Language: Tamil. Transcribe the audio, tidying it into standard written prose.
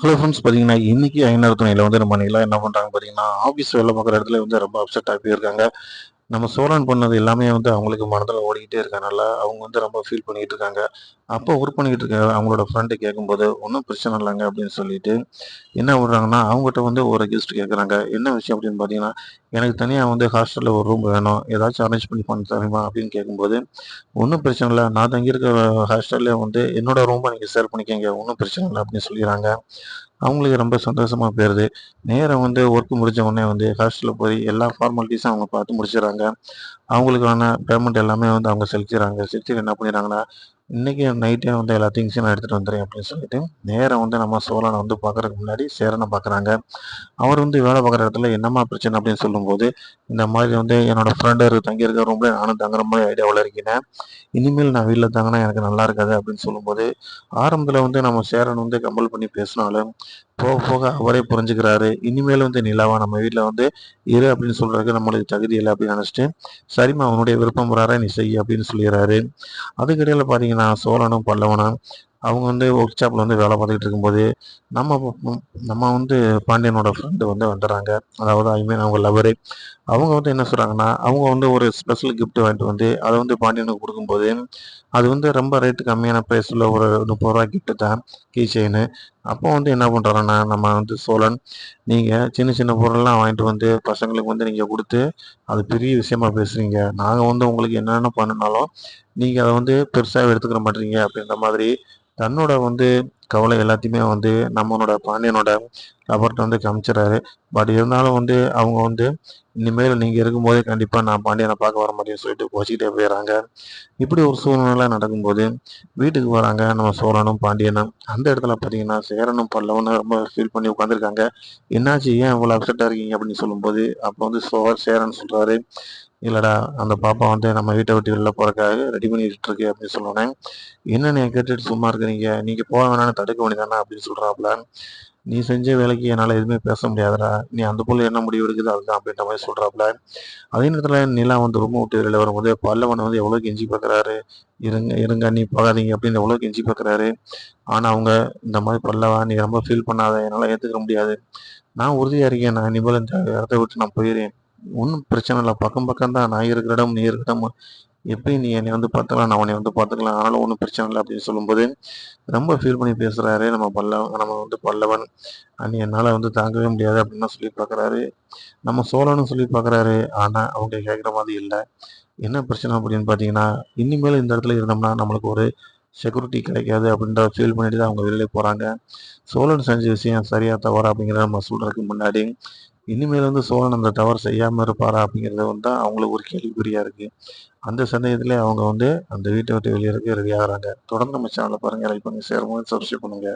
ஹலோ ஃப்ரெண்ட்ஸ் பார்த்தீங்கன்னா, இன்னைக்கு ஐநாறு துணையில வந்து நம்ம நிலா என்ன பண்றாங்க பார்த்தீங்கன்னா, ஆஃபீஸ் வேலை பார்க்குற இடத்துல வந்து ரொம்ப அப்செட் ஆகி போயிருக்காங்க. நம்ம சோழன் பண்ணது எல்லாமே வந்து அவங்களுக்கு மனதில ஓடிக்கிட்டே இருக்கனால, அவங்க வந்து ரொம்ப ஃபீல் பண்ணிட்டு இருக்காங்க. அப்போ ஒர்க் பண்ணிக்கிட்டு இருக்க அவங்களோட ஃப்ரெண்ட் கேட்கும்போது, "ஒண்ணும் பிரச்சனை இல்லங்க" அப்படின்னு சொல்லிட்டு என்ன பண்றாங்கன்னா, அவங்ககிட்ட வந்து ஒரு ரெக்வெஸ்ட் கேட்குறாங்க. என்ன விஷயம் அப்படின்னு பார்த்தீங்கன்னா, "எனக்கு தனியா வந்து ஹாஸ்டல்ல ஒரு ரூம் வேணும். ஏதாச்சும் அரேஞ்ச் பண்ணி தருமா?" அப்படின்னு கேட்கும்போது, "ஒண்ணும் பிரச்சனை இல்ல. நான் தங்கியிருக்க ஹாஸ்டல்லே வந்து என்னோட ரூம்ப நீங்க ஷேர் பண்ணிக்கங்க. ஒண்ணும் பிரச்சனை இல்ல" அப்படின்னு சொல்லிர்றாங்க. அவங்களுக்கு ரொம்ப சந்தோஷமா போயிருது. நேரா வந்து ஒர்க் முடிஞ்ச உடனே வந்து ஹாஸ்டல்ல போய் எல்லா ஃபார்மாலிட்டீஸும் அவங்க பார்த்து முடிச்சுடுறாங்க. அவங்களுக்கான பேமெண்ட் எல்லாமே வந்து அவங்க செலுத்திடுறாங்க. செலுத்திட்டு என்ன பண்ணிடுறாங்கன்னா, "இன்னைக்கு நைட்டே வந்து எல்லா திங்ஸையும் நான் எடுத்துட்டு வந்துர்றேன்" அப்படின்னு சொல்லிட்டு, நேரா வந்து நம்ம சோழன வந்து பார்க்கறதுக்கு முன்னாடி சேரன பார்க்குறாங்க. அவர் வந்து வேலை பார்க்குற இடத்துல என்னம்மா பிரச்சனை அப்படின்னு சொல்லும்போது, இந்த மாதிரி வந்து என்னோட ஃப்ரெண்டு தங்கியிருக்க ரூம்ல நானும் தங்குற மாதிரி ஐடியாவுல இருக்கேன். இனிமேல் நான் வீட்ல தங்குனா எனக்கு நல்லா இருக்காது அப்படின்னு சொல்லும்போது, ஆரம்பத்தில வந்து நம்ம சேரன் வந்து கம்பல் பண்ணி பேசினாலும், போக போக அவரே புரிஞ்சுக்கிறாரு. இனிமேல் வந்து நிலாவா நம்ம வீட்ல வந்து இரு அப்படின்னு சொல்றதுக்கு நம்மளுக்கு தகுதி இல்ல அப்படின்னு நினைச்சுட்டு, சரிம்மா உன்னுடைய விருப்பம் பிரகாரம் நீ செய் அப்படின்னு சொல்லிடுறாரு. அதுக்கிடையில பார்த்தீங்கன்னா, சோழனும் பல்லவனும் அவங்க வந்து ஒர்க் ஷாப்ல வந்து வேலை பார்த்துக்கிட்டு இருக்கும்போது, நம்ம ம் நம்ம வந்து பாண்டியனோட ஃப்ரெண்டு வந்து வந்துடுறாங்க. அதாவது ஐ மீன் அவங்க லவ்வரு. அவங்க வந்து என்ன சொல்றாங்கன்னா, அவங்க வந்து ஒரு ஸ்பெஷல் கிஃப்ட் வாங்கிட்டு வந்து, அத வந்து பாண்டியனுக்கு குடுக்கும்போது, அது வந்து ரொம்ப ரேட் கம்மியான பிரைஸ்ல ஒரு ரூ. 30 கிஃப்ட் தான் கீ செயினு. அப்போ வந்து என்ன பண்றாருன்னா, நம்ம வந்து சோழன், நீங்க சின்ன சின்ன பொருள்லாம் வாங்கிட்டு வந்து பசங்களுக்கு வந்து நீங்க குடுத்து, அது பெரிய விஷயமா பேசுறீங்க. நாங்க வந்து உங்களுக்கு என்னென்ன பண்ணுனாலும், நீங்க அத வந்து பெருசாவே எடுத்துக்கிற மாட்றீங்க அப்படின்ற மாதிரி, தன்னோட வந்து கவலை எல்லாத்தையுமே வந்து நம்மளோட பாண்டியனோட லவர்ட்ட வந்து காமிச்சுறாரு. பட் இருந்தாலும் வந்து அவங்க வந்து, இனிமேல் நீங்க இருக்கும்போதே கண்டிப்பா நான் பாண்டியன பார்க்க வர மாட்டேன்னு சொல்லிட்டு கோச்சிக்கிட்டே போயிர்றாங்க. இப்படி ஒரு சூழ்நிலை நடக்கும்போது, வீட்டுக்கு வராங்க நம்ம சோழனும், பாண்டியனும். அந்த இடத்துல பார்த்தீங்கன்னா, சேரனும், பல்லவனும் ரொம்ப ஃபீல் பண்ணி உட்காந்துருக்காங்க. "என்னாச்சு? ஏன் இவ்வளோ அப்செட்டா இருக்கீங்க?" அப்படின்னு சொல்லும்போது, அப்போ வந்து சேரன் சொல்றாரு, "இல்லடா, அந்த பாப்பா வந்து நம்ம வீட்ட விட்டு வெளில போறதுக்காக ரெடி பண்ணிட்டு இருக்கு" அப்படின்னு சொன்னோனே, "என்னண்ணே கேட்டுட்டு சும்மா இருக்கிறீங்க? நீங்க போ வேணாம்னு தடுக்க வேண்டியதானே?" அப்படின்னு சொல்றாப்புல. "நீ செஞ்ச வேலைக்கு என்னால எதுவுமே பேச முடியாதுடா. நீ அந்த புள்ள என்ன முடிவு எடுக்குதோ அதுதான்" அப்படின்ற மாரி சொல்றாப்புல. அதே நேரத்துல நிலா வந்து ரூம விட்டு வெளில வரும்போது, பல்லவன் வந்து எவ்வளோ கெஞ்சி பார்க்குறாரு. "இருங்க, இருங்க அண்ணி போகாதீங்க" அப்படின்னு எவ்வளோ கெஞ்சி பார்க்குறாரு. ஆனா அவங்க, "இந்த மாரி பல்லவா நீ ரொம்ப ஃபீல் பண்ணாத. என்னால ஏத்துக்க முடியாது. நான் உறுதியா இருக்கேன். நான் இனிமேல் இந்த இடத்த விட்டு நான் போயிர்றேன். ஒண்ணும் பிரச்சனை இல்ல. பக்கம் பக்கம் தான். நான் இருக்கிற இடம், நீ இருக்கிற இடம். எப்பயும் நீ என்னைய வந்து பார்த்துக்கலாம். நான் உன்னைய வந்து பார்த்துக்கலாம். ஆனாலும் ஒண்ணும் பிரச்சனை இல்ல" அப்படின்னு சொல்லும்போது, ரொம்ப ஃபீல் பண்ணி பேசுறாரு நம்ம வந்து பல்லவன். "அண்ணி என்னால வந்து தாங்கவே முடியாது" அப்படின்லாம் சொல்லி பார்க்குறாரு. நம்ம சோழனும் சொல்லி பார்க்குறாரு. ஆனா அவங்க கேட்குற மாதிரி இல்ல. என்ன பிரச்சனை அப்படின்னு பார்த்தீங்கன்னா, இனிமேல் இந்த இடத்துல இருந்தோம்னா, நம்மளுக்கு ஒரு செக்யூரிட்டி கிடைக்காது அப்படின்ற ஃபீல் பண்ணிட்டு தான் அவங்க வெளில போறாங்க. சோழன் செஞ்ச விஷயம் சரியா, தவறா அப்படிங்கிறத நம்ம சொல்றதுக்கு முன்னாடி, இனிமேல் வந்து சோழன் அந்த தவறு செய்யாம இருப்பாரா அப்படிங்கிறது வந்து தான் அவங்களுக்கு ஒரு கேள்விக்குறியா இருக்கு. அந்த சந்தேகத்திலே அவங்க வந்து அந்த வீட்ட விட்டு வெளியேறக்கு ரெடி ஆகுறாங்க. தொடர்ந்து நம்ம சேனல பாருங்க. லைக் பண்ணுங்க, ஷேர் பண்ணுங்க, சப்ஸ்கிரைப் பண்ணுங்க.